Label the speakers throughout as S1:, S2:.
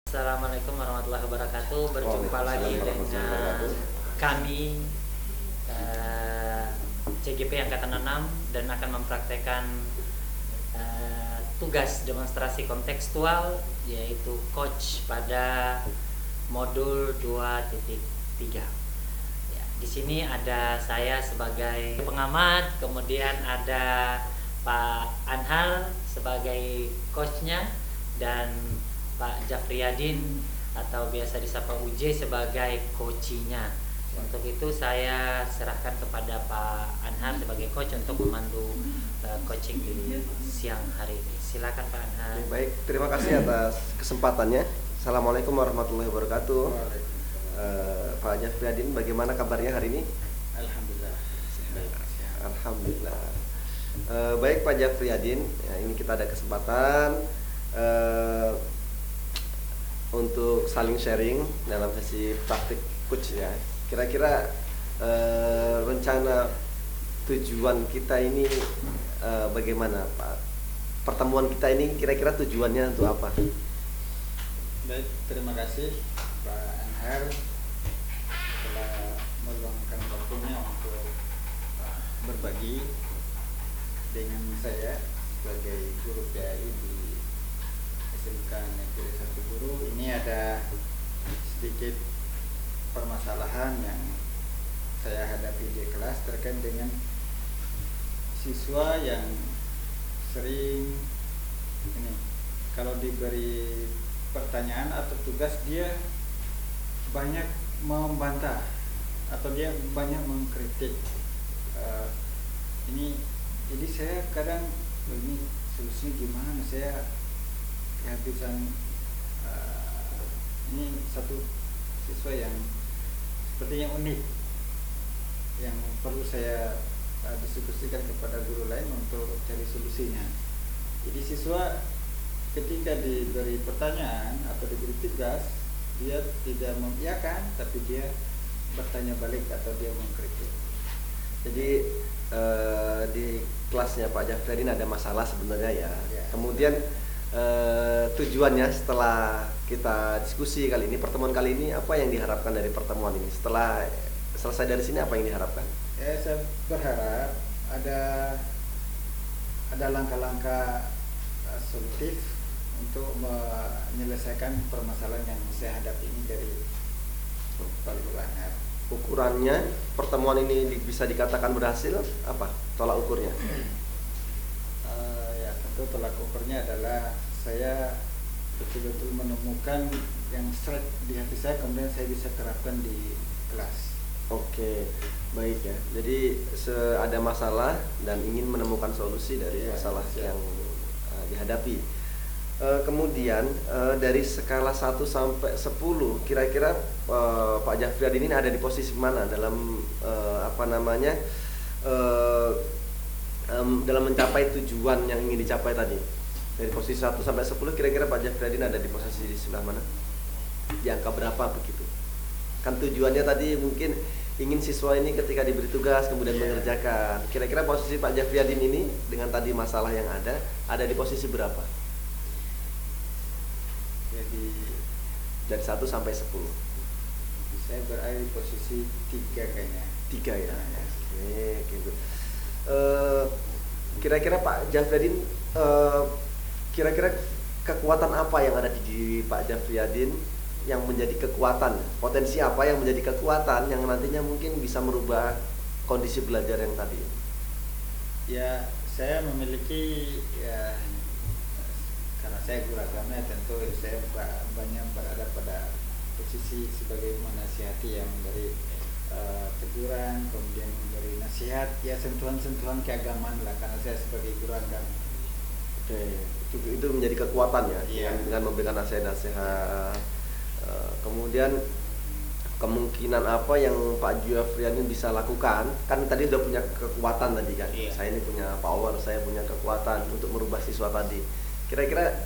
S1: Assalamualaikum warahmatullahi wabarakatuh. Berjumpa lagi dengan kami CGP Angkatan 6 dan akan mempraktekkan tugas demonstrasi kontekstual yaitu coach pada modul 2.3. Ya, di sini ada saya sebagai pengamat, kemudian ada Pak Anhal sebagai coachnya dan Pak Jafriyadin atau biasa disapa UJ sebagai coachinya. Untuk itu saya serahkan kepada Pak Anhar sebagai coach untuk memandu coaching di siang hari ini. Silakan Pak Anhar.
S2: Baik, terima kasih atas kesempatannya. Assalamualaikum warahmatullahi wabarakatuh. Pak Jafriyadin, bagaimana kabarnya hari ini?
S3: Alhamdulillah.
S2: Alhamdulillah. Baik Pak Jafriyadin, ya, ini kita ada kesempatan untuk saling sharing dalam sesi praktik coach ya. Kira-kira rencana tujuan kita ini bagaimana Pak? Pertemuan kita ini kira-kira tujuannya untuk apa?
S3: Baik, terima kasih Pak Anhar telah meluangkan waktunya untuk berbagi dengan saya sebagai guru PAI di SMK Negeri 1 Guru. Ini ada sedikit permasalahan yang saya hadapi di kelas terkait dengan siswa yang sering ini kalau diberi pertanyaan atau tugas dia banyak membantah atau dia banyak mengkritik. Ini jadi saya kadang ini solusinya gimana, saya kehabisan ini satu siswa yang sepertinya unik yang perlu saya diskusikan kepada guru lain untuk cari solusinya. Jadi siswa ketika diberi pertanyaan atau diberi tugas, dia tidak mengiyakan tapi dia bertanya balik atau dia mengkritik.
S2: Jadi di kelasnya Pak Jafriyadin ada masalah sebenarnya ya. Kemudian tujuannya setelah kita diskusi kali ini, pertemuan kali ini, apa yang diharapkan dari pertemuan ini? Setelah selesai dari sini apa yang diharapkan?
S3: Ya, saya berharap ada langkah-langkah solutif untuk menyelesaikan permasalahan yang saya hadapi ini dari Pak Anhar.
S2: Ukurannya pertemuan ini bisa dikatakan berhasil apa? Tolak ukurnya?
S3: Ya, tentu tolak ukurnya adalah saya betul-betul menemukan yang straight di hati saya, kemudian saya bisa terapkan di kelas.
S2: Oke, baik ya. Jadi ada masalah dan ingin menemukan solusi dari masalah yang dihadapi. Kemudian dari skala 1 sampai 10 kira-kira Pak Jafriyadin ini ada di posisi mana dalam dalam mencapai tujuan yang ingin dicapai tadi? Dari posisi 1 sampai 10 kira-kira Pak Jafriyadin ada di posisi di sebelah mana? Di angka berapa begitu? Kan tujuannya tadi mungkin ingin siswa ini ketika diberi tugas kemudian mengerjakan. Kira-kira posisi Pak Jafriyadin ini dengan tadi masalah yang ada di posisi berapa?
S3: Jadi
S2: dari 1 sampai 10.
S3: saya berada di posisi 3 kayaknya.
S2: 3 ya. Oke, gitu. Kira-kira Pak Jafriyadin kira-kira kekuatan apa yang ada di diri Pak Jafriyadin yang menjadi kekuatan, potensi apa yang menjadi kekuatan yang nantinya mungkin bisa merubah kondisi belajar yang tadi?
S3: Ya, saya memiliki karena saya guru agama, tentu saya banyak berada pada posisi sebagai menasihati yang memberi teguran, kemudian memberi nasihat, ya sentuhan-sentuhan keagamaan lah, karena saya sebagai guru agama.
S2: Oke, itu menjadi kekuatan ya,
S3: Iya.
S2: dengan memberikan nasihat-nasihat. Kemudian kemungkinan apa yang Pak Jafriyadin bisa lakukan? Kan tadi udah punya kekuatan tadi kan.
S3: Iya.
S2: Saya ini punya power, saya punya kekuatan untuk merubah siswa tadi. Kira-kira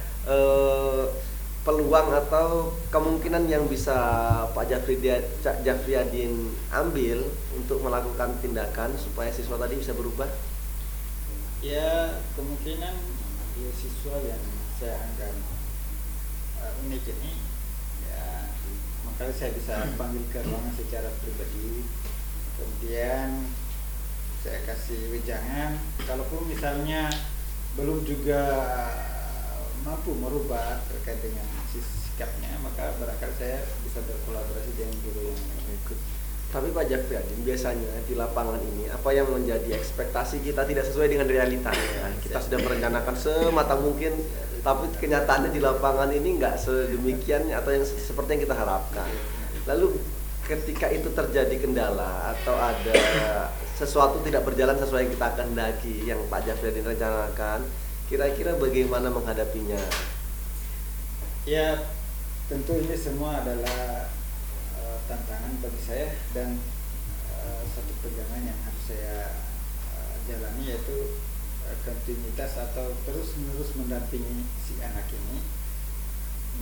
S2: peluang atau kemungkinan yang bisa Pak Jafriyadin ambil untuk melakukan tindakan supaya siswa tadi bisa berubah?
S3: Ya, kemungkinan siswa yang saya anggap unik ini ya makanya saya bisa panggil ke ruangan secara pribadi, kemudian saya kasih wejangan. Kalaupun misalnya belum juga mampu merubah terkait dengan sikapnya, maka barangkali saya bisa berkolaborasi dengan guru yang ikut.
S2: Tapi Pak Jafriadin, biasanya di lapangan ini apa yang menjadi ekspektasi kita tidak sesuai dengan realitanya. Kita sudah merencanakan sematang mungkin, tapi kenyataannya di lapangan ini nggak sedemikian atau yang seperti yang kita harapkan. Lalu ketika itu terjadi kendala atau ada sesuatu tidak berjalan sesuai yang kita kehendaki, yang Pak Jafriadin rencanakan, kira-kira bagaimana menghadapinya?
S3: Ya, tentu ini semua adalah tantangan bagi saya, dan satu pegangan yang harus saya jalani, yaitu kontinuitas atau terus-menerus mendampingi si anak ini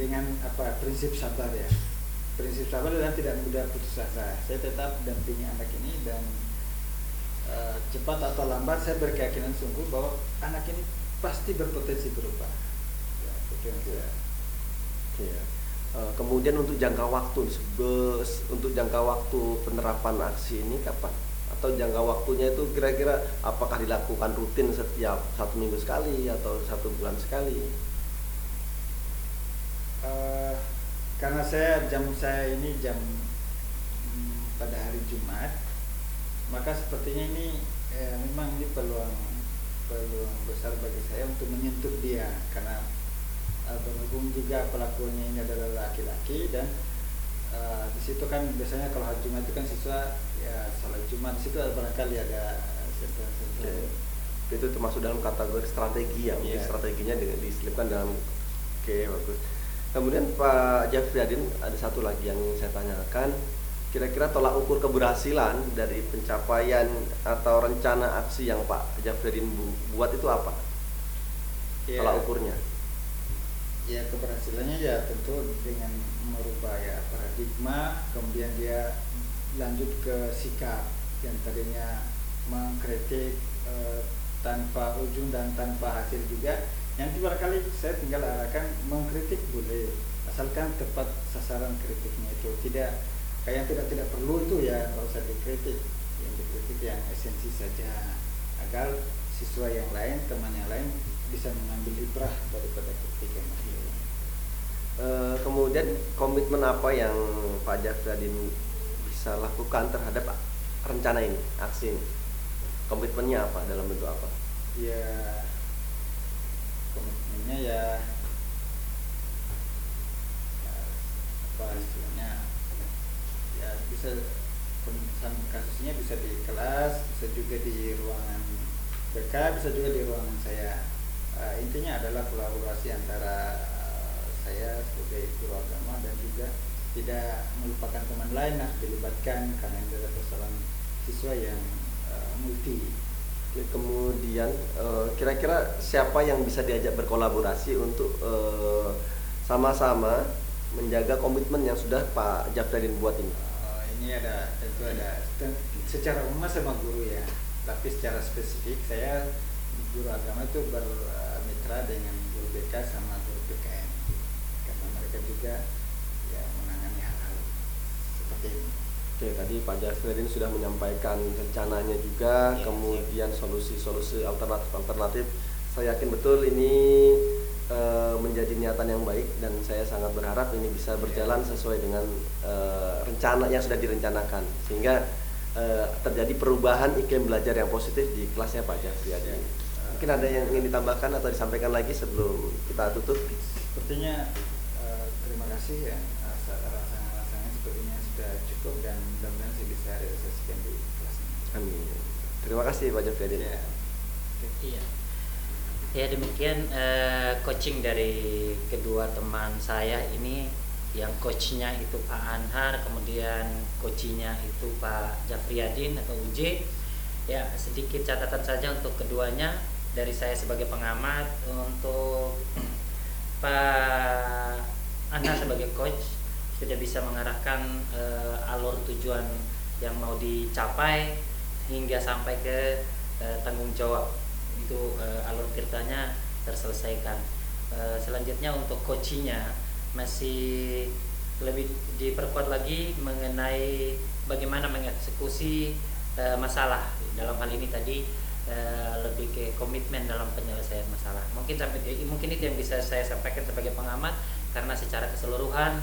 S3: dengan prinsip sabar ya. Prinsip sabar dan tidak mudah putus asa. Saya tetap dampingi anak ini, dan cepat atau lambat saya berkeyakinan sungguh bahwa anak ini pasti berpotensi berubah. Ya, itu yang saya.
S2: Ya. Kemudian untuk jangka waktu penerapan aksi ini kapan? Atau jangka waktunya itu kira-kira apakah dilakukan rutin setiap 1 minggu sekali atau 1 bulan sekali?
S3: Karena jam saya ini pada hari Jumat, maka sepertinya ini memang ini peluang besar bagi saya untuk menyentuh dia, karena berhubung juga pelakunya ini adalah laki-laki, dan di situ kan biasanya kalau hari Jumat itu kan siswa ya salat Jumat, di situ barangkali ada sentuhan.
S2: Itu termasuk dalam kategori strategi ya, mungkin strateginya dengan diselipkan dalam. Oke, bagus. Kemudian Pak Jafriadin, ada satu lagi yang saya tanyakan, kira-kira tolak ukur keberhasilan dari pencapaian atau rencana aksi yang Pak Jafriadin buat itu apa?
S3: Ya,
S2: tolak ukurnya?
S3: Ya, keberhasilannya ya tentu dengan merubah ya paradigma, kemudian dia lanjut ke sikap yang tadinya mengkritik tanpa ujung dan tanpa hasil juga. Nanti barangkali saya tinggal arahkan, mengkritik boleh, asalkan tepat sasaran kritiknya itu, tidak kayak yang tidak perlu itu ya nggak usah dikritik, yang dikritik yang esensi saja, agar siswa yang lain, teman yang lain bisa mengambil ibrah daripada kritikan itu.
S2: Kemudian komitmen apa yang Pak Jafriadin bisa lakukan terhadap rencana ini, aksi ini? Komitmennya apa, dalam bentuk apa?
S3: Ya, komitmennya ya apa istilahnya, ya bisa kasusnya bisa di kelas, bisa juga di ruangan BK, bisa juga di ruangan saya. Intinya adalah kolaborasi antara saya sebagai guru agama dan juga tidak melupakan teman lain, harus dilibatkan karena ini adalah persoalan siswa yang multi.
S2: Kemudian kira-kira siapa yang bisa diajak berkolaborasi untuk sama-sama menjaga komitmen yang sudah Pak Jafriadin buat ini?
S3: Ini tentu ada secara umum sama guru ya, tapi secara spesifik saya guru agama itu bermitra dengan guru BK sama guru PKN, karena mereka juga ya menangani hal-hal seperti ini.
S2: Oke, tadi Pak Jafriadin sudah menyampaikan rencananya juga,
S1: ya,
S2: kemudian solusi-solusi alternatif. Saya yakin betul ini menjadi niatan yang baik, dan saya sangat berharap ini bisa berjalan sesuai dengan rencana yang sudah direncanakan, sehingga terjadi perubahan iklim belajar yang positif di kelasnya Pak Jafriadin. Mungkin ada yang ingin ditambahkan atau disampaikan lagi sebelum kita tutup?
S3: Sepertinya terima kasih ya, rangsangan sepertinya sudah cukup, dan mudah-mudahan saya bisa realisasikan di kelas ini.
S2: Amin. Terima kasih Pak Jafriadin.
S3: Ya.
S1: Iya. Ya, demikian coaching dari kedua teman saya ini, yang coachnya itu Pak Anhar, kemudian coachnya itu Pak Jafriadin atau UJ. Ya, sedikit catatan saja untuk keduanya dari saya sebagai pengamat. Untuk Pak Anhar sebagai coach sudah bisa mengarahkan alur tujuan yang mau dicapai hingga sampai ke tanggung jawab. Itu alur ceritanya terselesaikan. Selanjutnya untuk coachnya masih lebih diperkuat lagi mengenai bagaimana mengeksekusi masalah. Dalam hal ini tadi lebih ke komitmen dalam penyelesaian masalah. Mungkin itu yang bisa saya sampaikan sebagai pengamat, karena secara keseluruhan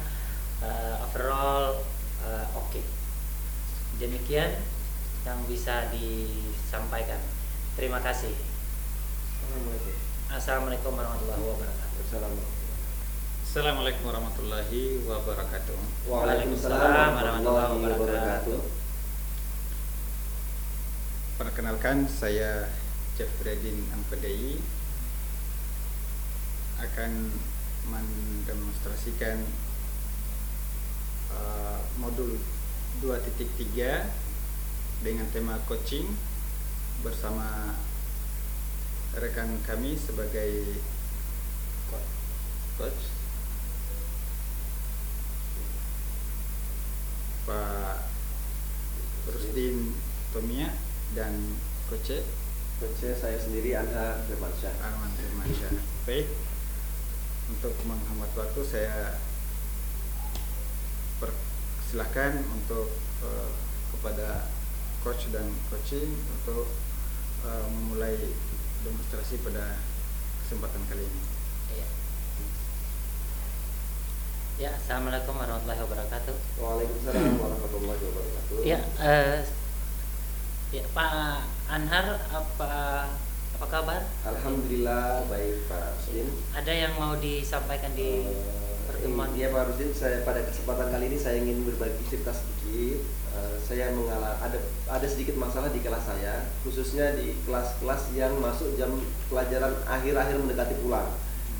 S1: overall oke. Demikian yang bisa disampaikan. Terima kasih. Assalamualaikum warahmatullahi wabarakatuh.
S3: Assalamualaikum warahmatullahi wabarakatuh.
S2: Waalaikumsalam warahmatullahi wabarakatuh.
S3: Perkenalkan, saya Jeffreddin Ampedei akan mendemonstrasikan modul 2.3 dengan tema coaching bersama rekan kami sebagai coach, Pak Rusdin Tomia dan Coach
S2: saya sendiri Anha Firmansyah.
S3: Arman Firmansyah. Baik, untuk menghemat waktu saya persilahkan untuk kepada coach dan coaching untuk memulai demonstrasi pada kesempatan kali ini.
S1: Ya, assalamualaikum warahmatullahi wabarakatuh.
S2: Waalaikumsalam warahmatullahi wabarakatuh.
S1: Ya, Pak Anhar, apa kabar?
S2: Alhamdulillah baik Pak Rusdin.
S1: Ada yang mau disampaikan di pertemuan?
S2: Iya Pak Rusdin, saya pada kesempatan kali ini saya ingin berbagi cerita sedikit. Saya ada sedikit masalah di kelas saya, khususnya di kelas-kelas yang masuk jam pelajaran akhir-akhir mendekati pulang.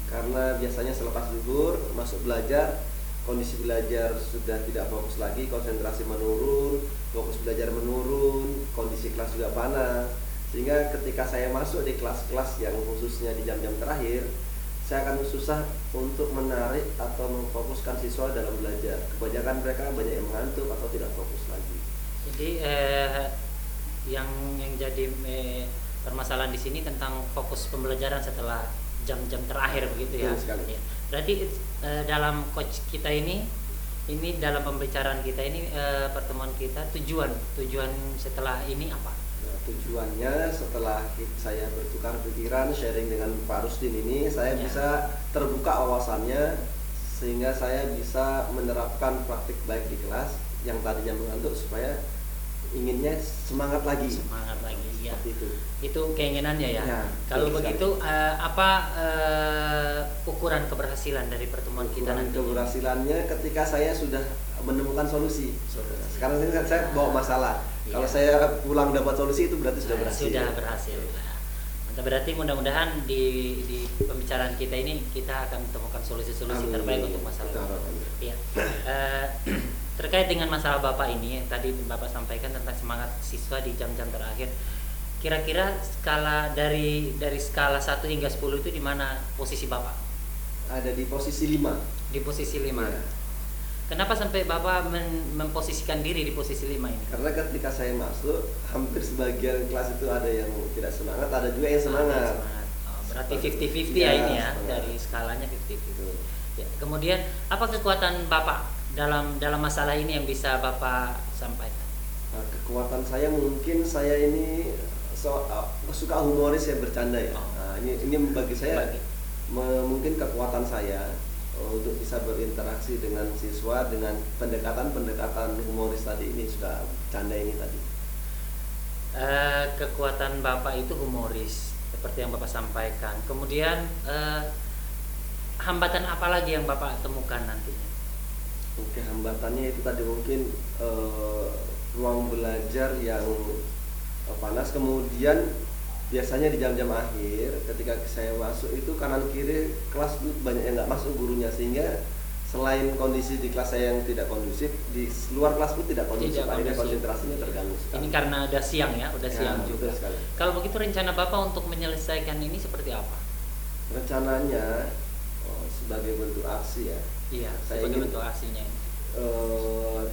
S2: Karena biasanya selepas zuhur masuk belajar, kondisi belajar sudah tidak fokus lagi, konsentrasi menurun, fokus belajar menurun, kondisi kelas juga panas. Sehingga ketika saya masuk di kelas-kelas yang khususnya di jam-jam terakhir, saya akan susah untuk menarik atau memfokuskan siswa dalam belajar. Kebanyakan mereka banyak yang mengantuk atau tidak fokus lagi.
S1: Jadi yang jadi permasalahan di sini tentang fokus pembelajaran setelah jam-jam terakhir begitu ya. Ya. Berarti dalam coach kita ini dalam pembicaraan kita ini pertemuan kita tujuan setelah ini apa?
S2: Nah, tujuannya setelah saya bertukar pikiran, sharing dengan Pak Rusdin ini, saya bisa terbuka wawasannya sehingga saya bisa menerapkan praktik baik di kelas yang tadinya mengantuk supaya inginnya semangat lagi ya.
S1: Itu keinginannya ya. Kalau begitu apa ukuran keberhasilan dari pertemuan kita nanti?
S2: Keberhasilannya ketika saya sudah menemukan solusi. Sekarang ini saya bawa masalah. Kalau saya pulang dapat solusi itu berarti sudah berhasil.
S1: Sudah berhasil. Berarti mudah-mudahan di pembicaraan kita ini kita akan menemukan solusi-solusi terbaik untuk masalah. Ya. Terkait dengan masalah Bapak ini yang tadi Bapak sampaikan tentang semangat siswa di jam-jam terakhir, kira-kira skala dari skala 1 hingga 10 itu di mana posisi Bapak?
S2: Ada di posisi 5.
S1: Di posisi 5.
S2: Ya.
S1: Kenapa sampai Bapak memposisikan diri di posisi 5 ini?
S2: Karena ketika saya masuk, hampir sebagian kelas itu ada yang tidak semangat, ada juga yang semangat.
S1: Berarti 50-50 ya ini ya, semangat. Dari skalanya 50-50. Ya, kemudian apa kekuatan Bapak dalam masalah ini yang bisa Bapak sampaikan?
S2: Nah, kekuatan saya mungkin saya ini suka humoris ya, bercanda ya. Nah, ini bagi saya mungkin kekuatan saya untuk bisa berinteraksi dengan siswa dengan pendekatan humoris tadi ini, suka bercanda ini tadi.
S1: Kekuatan Bapak itu humoris seperti yang Bapak sampaikan. Kemudian hambatan apa lagi yang Bapak temukan nantinya?
S2: Oke, hambatannya itu tadi mungkin ruang belajar yang panas. Kemudian biasanya di jam-jam akhir ketika saya masuk itu kanan kiri kelas banyak yang nggak masuk gurunya, sehingga selain kondisi di kelas saya yang tidak kondusif, di luar kelas pun tidak kondusif, akhirnya konsentrasinya terganggu sekali. Ini
S1: karena udah siang ya, siang juga. Kalau begitu rencana Bapak untuk menyelesaikan ini seperti apa?
S2: Rencananya sebagai bentuk aksi ya.
S1: Iya, sebagai bentuk aksinya.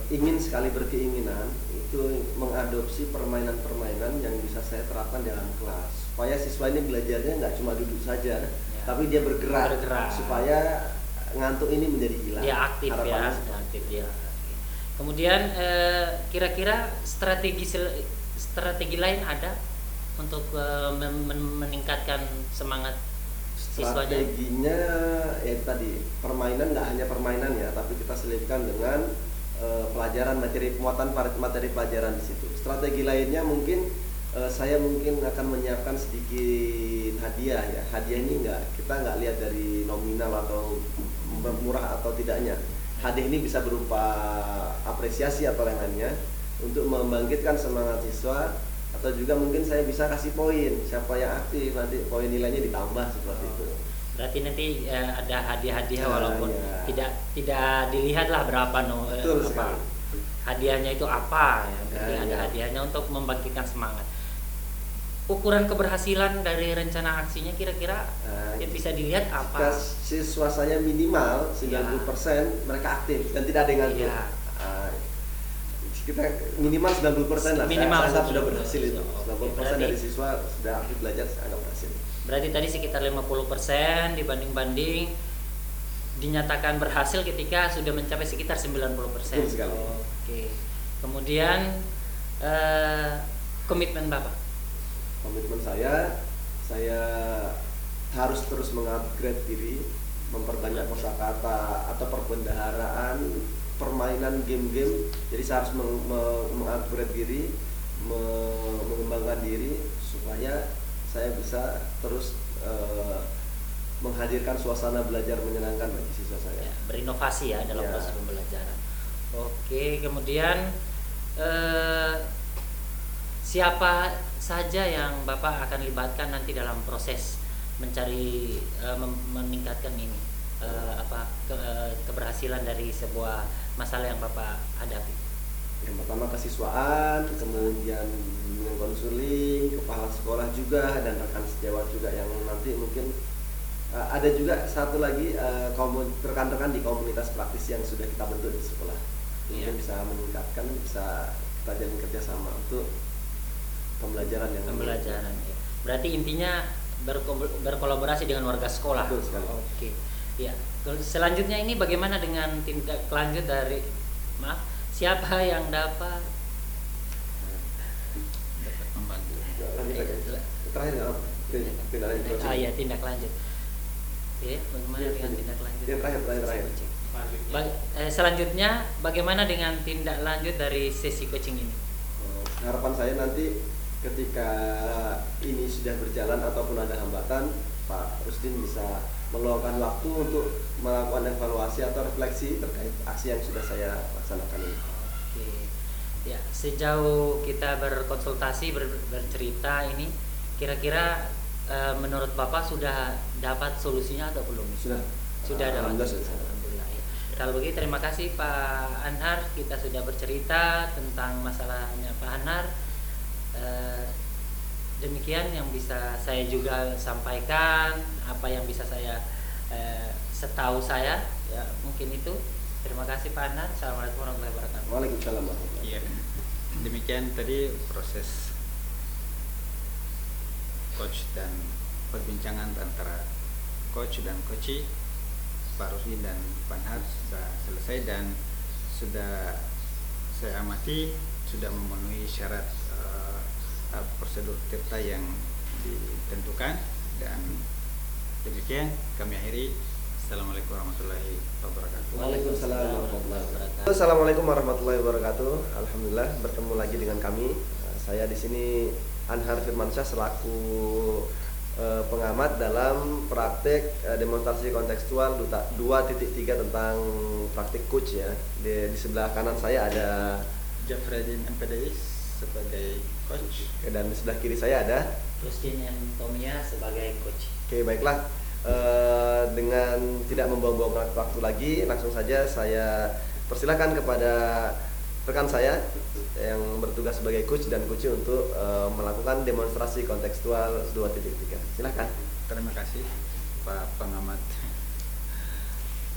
S2: Ingin sekali berkeinginan itu mengadopsi permainan-permainan yang bisa saya terapkan dalam kelas, supaya siswa ini belajarnya nggak cuma duduk saja, tapi dia bergerak. Supaya ngantuk ini menjadi hilang.
S1: Ya aktif
S2: Harapannya
S1: ya,
S2: seperti
S1: aktif
S2: itu.
S1: ya. Oke. Kemudian kira-kira strategi lain ada untuk meningkatkan semangat siswanya?
S2: Strateginya ya itu tadi, permainan nggak hanya permainan ya, tapi kita selipkan dengan pelajaran, materi muatan materi pelajaran di situ. Strategi lainnya mungkin saya mungkin akan menyiapkan sedikit hadiah ya. Hadiah ini kita nggak lihat dari nominal atau murah atau tidaknya. Hadiah ini bisa berupa apresiasi atau lain-lainnya untuk membangkitkan semangat siswa, atau juga mungkin saya bisa kasih poin, siapa yang aktif nanti poin nilainya ditambah seperti itu.
S1: Berarti nanti ada hadiah-hadiah walaupun
S2: ya.
S1: tidak dilihat lah berapa
S2: Betul sekali.
S1: hadiahnya itu apa ya, penting ada
S2: ya.
S1: hadiahnya untuk membangkitkan semangat. Ukuran keberhasilan dari rencana aksinya kira-kira yang bisa dilihat apa?
S2: Siswa saya minimal 90% mereka aktif dan tidak ada yang ngantuk.
S1: Ya.
S2: Kita minimal 90% lah.
S1: Minimal
S2: saya anggap sudah berhasil itu.
S1: Oke,
S2: 90% dari siswa sudah aktif belajar, saya anggap berhasil.
S1: Berarti tadi sekitar 50% dibanding-banding dinyatakan berhasil ketika sudah mencapai sekitar 90%.
S2: Betul sekali.
S1: Oke. Kemudian komitmen Bapak.
S2: Komitmen saya harus terus mengupgrade diri, memperbanyak kosakata atau perbendaharaan, permainan game-game. Jadi saya harus mengupgrade diri, mengembangkan diri supaya saya bisa terus menghadirkan suasana belajar menyenangkan bagi siswa saya.
S1: Ya, berinovasi ya dalam proses pembelajaran. Oke, kemudian siapa saja yang Bapak akan libatkan nanti dalam proses mencari meningkatkan ini keberhasilan dari sebuah masalah yang Bapak hadapi?
S2: Yang pertama kesiswaan, kemudian konseling, kepala sekolah juga, dan rekan sejawat juga yang nanti mungkin ada juga satu lagi rekan-rekan di komunitas praktis yang sudah kita bentuk di sekolah. Mungkin bisa meningkatkan, bisa kita jalin kerjasama untuk pembelajaran yang
S1: ya. Berarti intinya berkolaborasi dengan warga sekolah.
S2: Betul sekali.
S1: Oke. Ya. Selanjutnya ini bagaimana dengan tindak lanjut dari siapa yang dapat
S2: membantu? Terakhir nggak apa? Tindak lanjut.
S1: Ya, tindak lanjut. Ya, bagaimana dengan tindak lanjut?
S2: Yang terakhir.
S1: Selanjutnya bagaimana dengan tindak lanjut dari sesi coaching ini?
S2: Harapan saya nanti ketika ini sudah berjalan ataupun ada hambatan, Pak Rusdin bisa meluangkan waktu untuk melakukan evaluasi atau refleksi terkait aksi yang sudah saya laksanakan ini.
S1: Oke. Ya, sejauh kita berkonsultasi bercerita ini, kira-kira menurut Bapak sudah dapat solusinya atau belum? Sudah dapat. Alhamdulillah. Ya. Kalau begitu terima kasih Pak Anhar, kita sudah bercerita tentang masalahnya Pak Anhar. Demikian yang bisa saya juga sampaikan, apa yang bisa saya setahu saya ya, mungkin itu. Terima kasih Pak Anhar. Assalamualaikum warahmatullahi wabarakatuh.
S2: Waalaikumsalam warahmatullahi
S3: Iya. Demikian tadi proses coach dan perbincangan antara coach dan coachee, Pak Rusdin dan Pak Anhar sudah selesai dan sudah saya amati sudah memenuhi syarat prosedur tirta yang ditentukan, dan demikian kami akhiri. Assalamualaikum warahmatullahi wabarakatuh.
S2: Waalaikumsalam warahmatullahi wabarakatuh. Assalamualaikum warahmatullahi wabarakatuh. Alhamdulillah bertemu lagi dengan kami. Saya di sini Anhar Firmansyah selaku pengamat dalam praktek demonstrasi kontekstual 2.3 tentang praktik coach ya. Di sebelah kanan saya ada
S3: Jafredin MPDis sebagai coach,
S2: dan di sebelah kiri saya ada
S1: Rusdin Tomia sebagai coach.
S2: Oke, baiklah. Dengan tidak membuang-buang waktu lagi, langsung saja saya persilakan kepada rekan saya yang bertugas sebagai coach dan coach untuk melakukan demonstrasi kontekstual 2.3. Silakan.
S3: Terima kasih Pak Pengamat.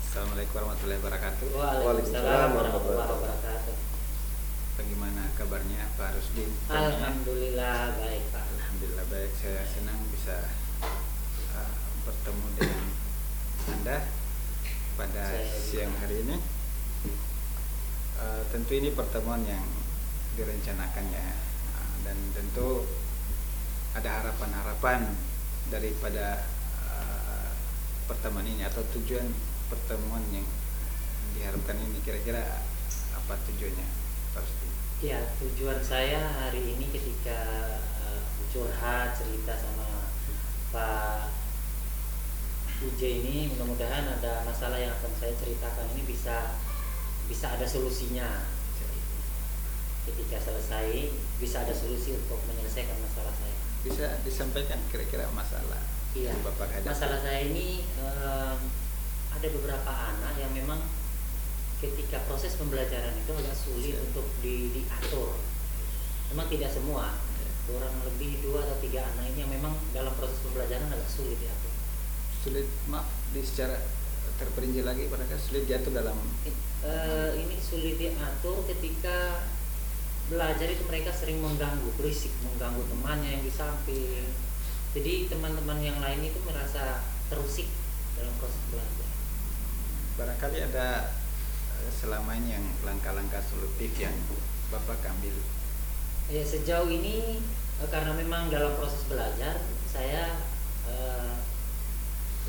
S3: Assalamualaikum warahmatullahi wabarakatuh.
S1: Waalaikumsalam warahmatullahi wabarakatuh.
S3: Bagaimana kabarnya Pak Rusdin?
S1: Alhamdulillah baik Pak.
S3: Alhamdulillah baik. Saya senang bisa bertemu dengan Anda pada
S1: Saya
S3: siang
S1: juga.
S3: hari ini. Tentu ini pertemuan yang direncanakan ya, dan tentu ada harapan-harapan daripada pertemuan ini atau tujuan pertemuan yang diharapkan ini. Kira-kira apa tujuannya, Pak Rusdi?
S1: Ya, tujuan saya hari ini ketika curhat cerita sama Pak UJ ini, mudah-mudahan ada masalah yang akan saya ceritakan ini bisa ada solusinya. Ketika selesai bisa ada solusi untuk menyelesaikan masalah saya.
S3: Bisa disampaikan kira-kira masalah
S1: Iya.
S3: yang Bapak hadapi?
S1: Masalah saya ini ada beberapa anak yang memang ketika proses pembelajaran itu agak sulit untuk diatur. Memang tidak semua, kurang lebih 2 atau 3 anak ini yang memang dalam proses pembelajaran agak sulit diatur.
S3: Sulit, maaf, secara terperinci lagi, barangkali sulit diatur dalam
S1: Ini sulit diatur ketika belajar itu mereka sering mengganggu, berisik, mengganggu temannya yang di samping. Jadi teman-teman yang lain itu merasa terusik dalam proses belajar.
S3: barangkali ada selama ini yang langkah-langkah solutif yang Bapak ambil.
S1: Ya, sejauh ini karena memang dalam proses belajar saya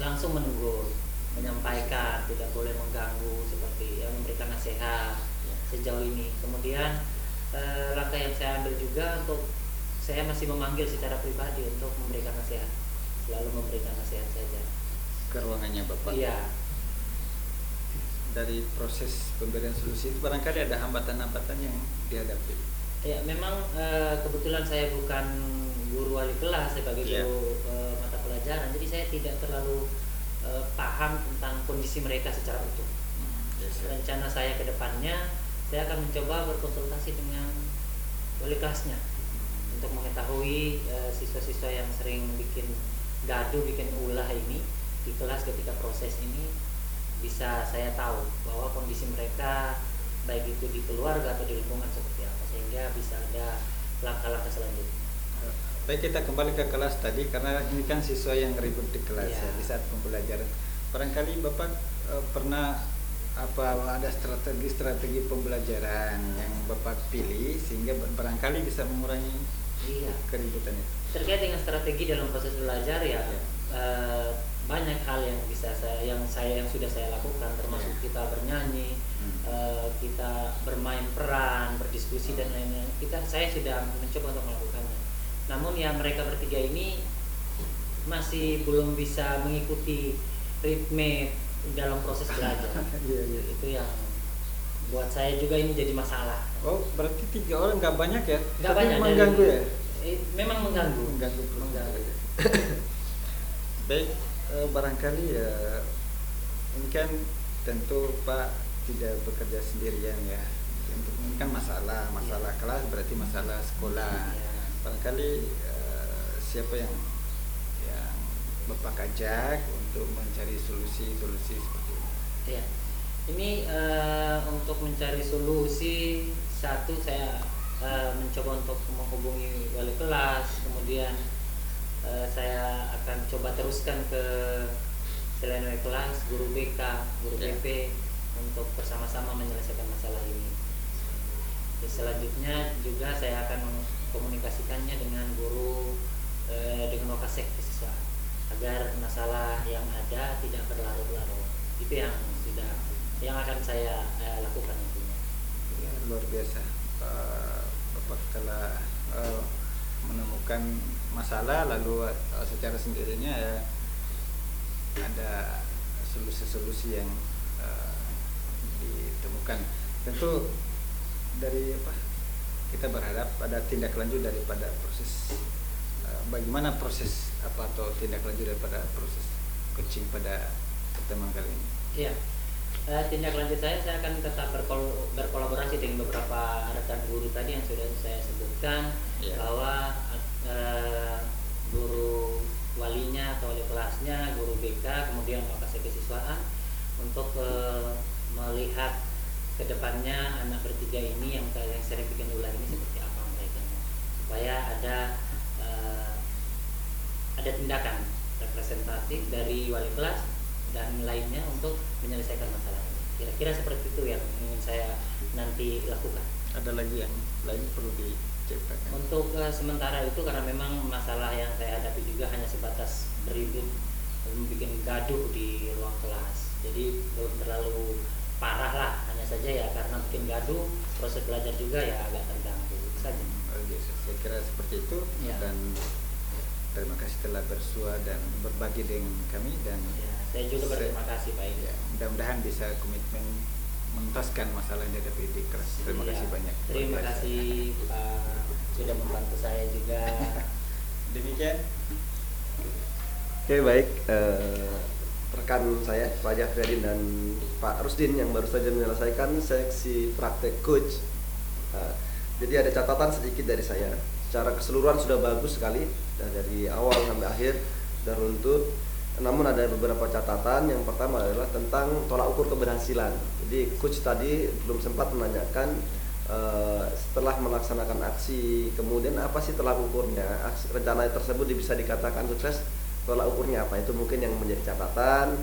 S1: langsung menegur, menyampaikan, tidak boleh mengganggu, seperti yang memberikan nasihat sejauh ini. Kemudian langkah yang saya ambil juga untuk saya masih memanggil secara pribadi untuk memberikan nasihat, selalu memberikan nasihat saja.
S3: Ke ruangannya Bapak.
S1: Iya.
S3: Dari proses pemberian solusi itu barangkali ada hambatan-hambatan yang dihadapi.
S1: Ya, memang kebetulan saya bukan guru wali kelas sebagai
S3: Iya.
S1: guru mata pelajaran, jadi saya tidak terlalu paham tentang kondisi mereka secara utuh.
S3: Yes, ya.
S1: Rencana saya ke depannya, saya akan mencoba berkonsultasi dengan wali kelasnya untuk mengetahui siswa-siswa yang sering bikin gaduh, bikin ulah ini di kelas ketika proses ini, bisa saya tahu bahwa kondisi mereka baik itu di keluarga atau di lingkungan seperti apa, sehingga bisa ada langkah-langkah selanjutnya.
S3: Baik, kita kembali ke kelas tadi karena ini kan siswa yang ribut di kelas
S1: Iya.
S3: ya, di saat pembelajaran. Barangkali Bapak pernah ada strategi pembelajaran yang Bapak pilih sehingga barangkali bisa mengurangi
S1: Iya.
S3: keributan itu.
S1: Terkait dengan strategi dalam proses belajar ya,
S3: Ya.
S1: banyak hal yang sudah saya lakukan, termasuk
S3: Ya.
S1: kita bernyanyi, kita bermain peran, berdiskusi dan lain-lain. Saya sudah mencoba untuk melakukannya. Namun yang mereka bertiga ini masih belum bisa mengikuti ritme dalam proses belajar.
S3: Iya, iya.
S1: Itu yang buat saya juga ini jadi masalah.
S3: Oh, berarti 3 orang nggak banyak ya?
S1: Nggak
S3: Tapi
S1: banyak,
S3: mengganggu ya?
S1: Memang mengganggu.
S3: Mengganggu.
S1: Mengganggu.
S3: Baik, barangkali ya ini kan tentu Pak tidak bekerja sendirian ya. Ini kan masalah kelas berarti masalah sekolah.
S1: Ya.
S3: Barangkali siapa yang Bapak ajak untuk mencari solusi seperti ini?
S1: Ya, ini untuk mencari solusi, satu saya mencoba untuk menghubungi wali kelas, kemudian saya akan coba teruskan ke selain wali kelas, guru BK, guru
S3: Ya.
S1: BP untuk bersama-sama menyelesaikan masalah ini. Selanjutnya juga saya akan komunikasikannya dengan guru dengan wakasek kesiswaan agar masalah yang ada tidak berlarut-larut. Itu yang akan saya lakukan nantinya.
S3: Ya, luar biasa. Bapak telah menemukan masalah lalu secara sendirinya ya ada solusi-solusi yang ditemukan. Tentu dari kita berharap ada tindak lanjut daripada proses bagaimana proses atau tindak lanjut daripada proses coaching pada pertemuan kali ini.
S1: Iya. Tindak lanjut saya akan tetap berkolaborasi dengan beberapa rekan guru tadi yang sudah saya sebutkan.
S3: Ya.
S1: Bahwa guru walinya atau wali kelasnya, guru BK, kemudian wakasek kesiswaan untuk melihat kedepannya anak bertiga ini yang sering bikin ulah ini seperti apa mereka, supaya ada tindakan representatif dari wali kelas dan lainnya untuk menyelesaikan masalah ini. Kira-kira seperti itu yang ingin saya nanti lakukan.
S3: Ada lagi yang lain perlu diceritakan?
S1: Untuk sementara itu, karena memang masalah yang saya hadapi juga hanya sebatas ribut, membuat gaduh di ruang kelas. Jadi belum terlalu parah lah, hanya saja ya karena bikin gaduh, proses belajar juga ya agak terganggu itu saja.
S3: Oke, saya kira seperti itu.
S1: Ya.
S3: Dan terima kasih telah bersua dan berbagi dengan kami, dan
S1: Ya, saya juga berterima kasih Pak Ida.
S3: ya, mudah-mudahan bisa komitmen menuntaskan masalah yang dihadapi di kelas. Terima
S1: Ya,
S3: kasih banyak.
S1: Terima
S3: Luar biasa.
S1: kasih Pak, sudah membantu saya juga.
S3: Demikian.
S2: Oke, baik, rekan saya Pak Jafriadin dan Pak Rusdin yang baru saja menyelesaikan seksi praktek coach. Jadi ada catatan sedikit dari saya. Secara keseluruhan sudah bagus sekali, dan dari awal sampai akhir sudah runtut. Namun ada beberapa catatan. Yang pertama adalah tentang tolak ukur keberhasilan. Jadi coach tadi belum sempat menanyakan setelah melaksanakan aksi, kemudian apa sih tolak ukurnya? Aksi rencana tersebut bisa dikatakan sukses, tolak ukurnya apa? Itu mungkin yang menjadi catatan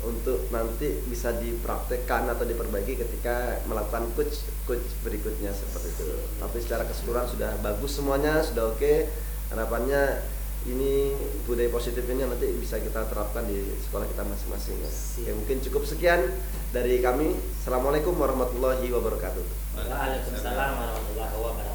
S2: untuk nanti bisa dipraktekkan atau diperbaiki ketika melakukan coach berikutnya seperti itu. Tapi secara keseluruhan sudah bagus semuanya, sudah oke. Harapannya ini budaya positif ini nanti bisa kita terapkan di sekolah kita masing-masing ya. Oke, mungkin cukup sekian dari kami. Assalamualaikum warahmatullahi wabarakatuh.
S1: Waalaikumsalam warahmatullahi wabarakatuh.